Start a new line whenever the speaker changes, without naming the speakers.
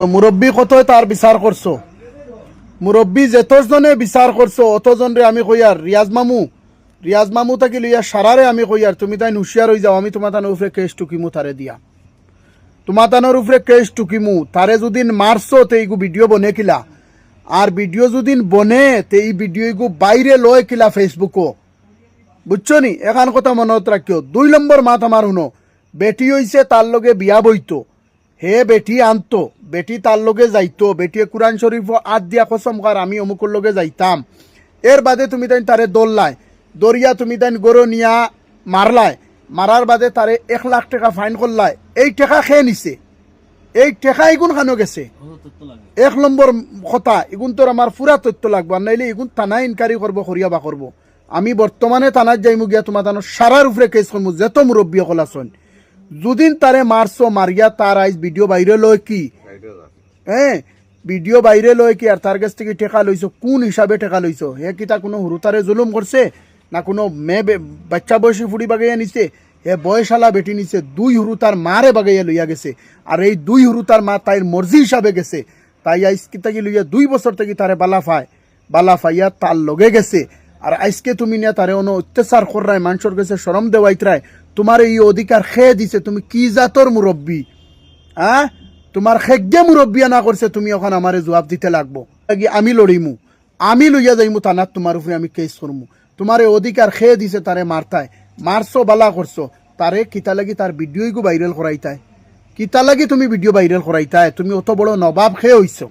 মুরব্বী কত তার বিচার করছো, মুরব্বী যেতজনে বিচার করছো অতজন রে আমি কইয়ার রিয়াজ মামু তাকে লইয়া সারারে আমি কইয়ার তুমি তাই হুশিয়ার হয়ে যাও, আমি তোমার তানোর উপরে কেস টুকিমু তারে দিয়া, তোমার তানোর উপরে কেস টুকিমু। তারে যদিন মারছো তে এইগু ভিডিও বনে কিলা, আর ভিডিও যদিন বনে তে এই ভিডিও এগু বাইরে লয় কিলা ফেসবুকও, বুঝছো নি? এখান কথা মনত রাখিও। 2 নম্বর মাত আমার শুনো, বেটি হইছে তার লগে বিয়া বইতো, হে বেটি আনতো, বেটি তার লগে যাইতো, বেটিয়ে কোরআন শরীফ আদ দিয়া কসম কার আমি অমুকর লগে যাইতাম। এর বাদে তুমি তাই তারে দৌড়লাই, দরিয়া তুমি তাই গরু নিয়া মারলাই, মারার বাদে তারে 1 লাখ টাকা ফাইন করলাই। এই টাকা খেয়ে নিছে, এই টাকা এগুন খানো গেছে। 1 নম্বর কথা, এগুন তোর আমার পুরা তথ্য লাগবে, আর নাইলে এগুন থানা ইনকারি করবো, করিয়া বা করবো। আমি বর্তমানে থানার যাইমু গিয়া তোমার তানো সারার উপরে কেস করবো, যেত মুরব্বী সকল আছেন। যদিন তারে মারছো মারিয়া তার আইজ ভিডিও বাইরে লয় কি, হ্যাঁ ভিডিও বাইরে লয় কি, আর তার কাছ থেকে টেকা লইছো, কোন হিসাবে টেকা লইছো? হে কি তা কোনো হুরুতারে জুলুম করছে, না কোনো মেয়ে বাচ্চা বয়সী ফুড়ি বাগাইয়া নিছে? হে বয়সালা বেটি নিছে, 2 হুরুতার মারে বাগাইয়া লইয়া গেছে, আর এই 2 হুরুতার মা তাইর মর্জি হিসাবে গেছে। তাই আইজ কি তাকে লইয়া 2 বছর থেকে তারে বালা ফাইয়া তার লগে গেছে। আর আজকে তুমি নিয়ে তারে অন্য অত্যাচার করায়, মানুষের কাছে শরম দেওয়াইতরায়, তোমার এই অধিকার খেয়ে দিছে। তুমি কি জাতর মুরব্বী? হ্যাঁ, তোমার খেগে মুরব্বী না করছে, তুমি এখন আমারে জবাব দিতে লাগবো। আমি লড়িমু, আমি লইয়া যাইমু থানাত, তোমার উপরে আমি কেস করমু। তোমার এই অধিকার খেয়ে দিছে, তারে মারতায়, মারছো বালা করছো, তারে কিতা লাগি তার ভিডিওইগু ভাইরাল করাইতায়, কিতা লাগি তুমি ভিডিও ভাইরাল করাইতায়? তুমি অত বড় নবাব খেয়ে হইছো।